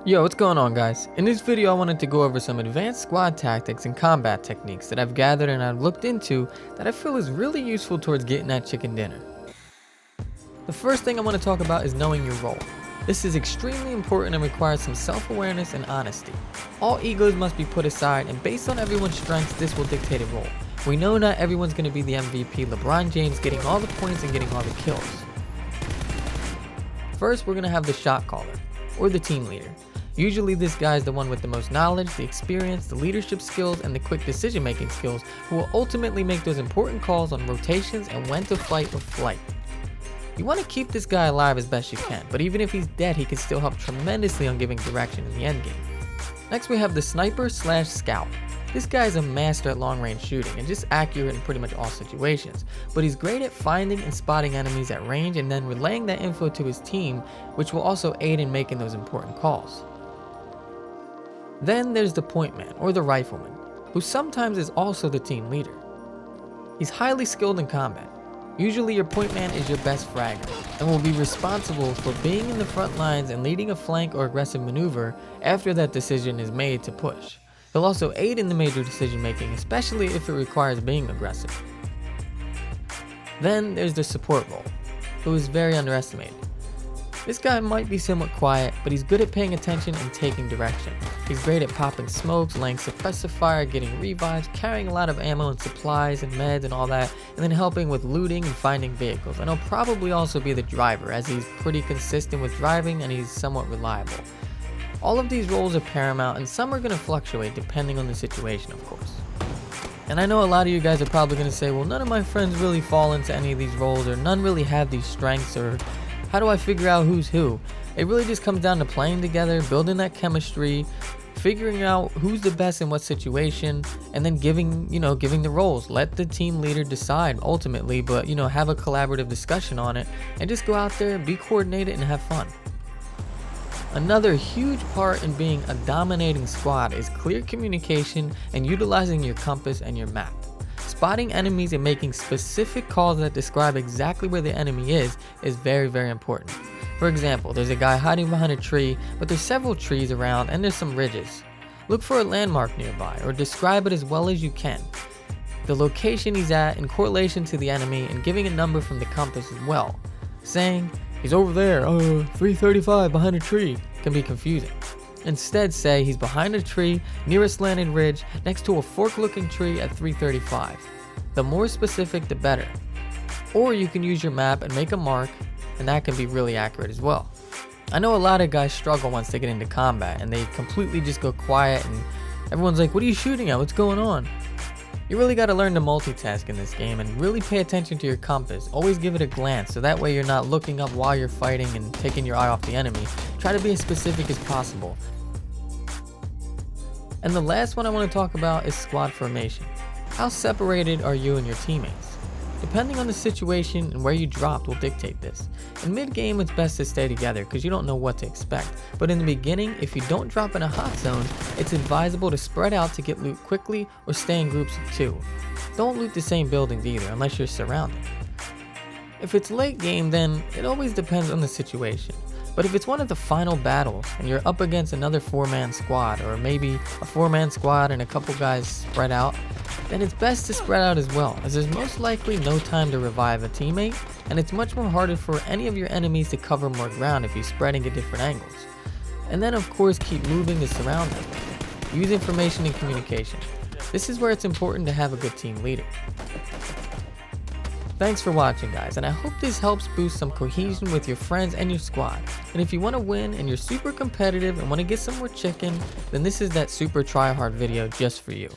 Yo, what's going on, guys? In this video I wanted to go over some advanced squad tactics and combat techniques that I've gathered and I've looked into that I feel is really useful towards getting that chicken dinner. The first thing I want to talk about is knowing your role. This is extremely important and requires some self-awareness and honesty. All egos must be put aside, and based on everyone's strengths, this will dictate a role. We know not everyone's going to be the MVP, LeBron James getting all the points and getting all the kills. First, we're going to have the shot caller, or the team leader. Usually this guy is the one with the most knowledge, the experience, the leadership skills, and the quick decision making skills who will ultimately make those important calls on rotations and when to fight or flight. You want to keep this guy alive as best you can, but even if he's dead, he can still help tremendously on giving direction in the endgame. Next we have the sniper / scout. This guy is a master at long range shooting and just accurate in pretty much all situations, but he's great at finding and spotting enemies at range and then relaying that info to his team, which will also aid in making those important calls. Then there's the Pointman, or the rifleman, who sometimes is also the team leader. He's highly skilled in combat. Usually your Pointman is your best fragger, and will be responsible for being in the front lines and leading a flank or aggressive maneuver after that decision is made to push. He'll also aid in the major decision making, especially if it requires being aggressive. Then there's the support role, who is very underestimated. This guy might be somewhat quiet, but he's good at paying attention and taking direction. He's great at popping smokes, laying suppressive fire, getting revives, carrying a lot of ammo and supplies and meds and all that, and then helping with looting and finding vehicles. And he'll probably also be the driver, as he's pretty consistent with driving and he's somewhat reliable. All of these roles are paramount, and some are going to fluctuate depending on the situation, of course. And I know a lot of you guys are probably going to say, well, none of my friends really fall into any of these roles, or none really have these strengths, or how do I figure out who's who? It really just comes down to playing together, building that chemistry, figuring out who's the best in what situation, and then giving the roles. Let the team leader decide ultimately, but have a collaborative discussion on it, and just go out there, be coordinated, and have fun. Another huge part in being a dominating squad is clear communication and utilizing your compass and your map. Spotting enemies and making specific calls that describe exactly where the enemy is very, very important. For example, there's a guy hiding behind a tree, but there's several trees around and there's some ridges. Look for a landmark nearby, or describe it as well as you can. The location he's at in correlation to the enemy, and giving a number from the compass as well. Saying, he's over there, 335 behind a tree, can be confusing. Instead say he's behind a tree, near a slanted ridge, next to a fork-looking tree at 335. The more specific, the better. Or you can use your map and make a mark, and that can be really accurate as well. I know a lot of guys struggle once they get into combat, and they completely just go quiet, and everyone's like, what are you shooting at? What's going on? You really got to learn to multitask in this game and really pay attention to your compass. Always give it a glance, so that way you're not looking up while you're fighting and taking your eye off the enemy. Try to be as specific as possible. And the last one I want to talk about is squad formation. How separated are you and your teammates? Depending on the situation and where you dropped will dictate this. In mid-game, it's best to stay together because you don't know what to expect. But in the beginning, if you don't drop in a hot zone, it's advisable to spread out to get loot quickly or stay in groups of 2. Don't loot the same buildings either unless you're surrounded. If it's late game, then it always depends on the situation. But if it's one of the final battles and you're up against another 4-man squad, or maybe a 4-man squad and a couple guys spread out, then it's best to spread out as well, as there's most likely no time to revive a teammate, and it's much more harder for any of your enemies to cover more ground if you're spreading at different angles. And then of course keep moving to surround them. Use information and communication. This is where it's important to have a good team leader. Thanks for watching, guys, and I hope this helps boost some cohesion with your friends and your squad. And if you want to win and you're super competitive and want to get some more chicken, then this is that super try hard video just for you.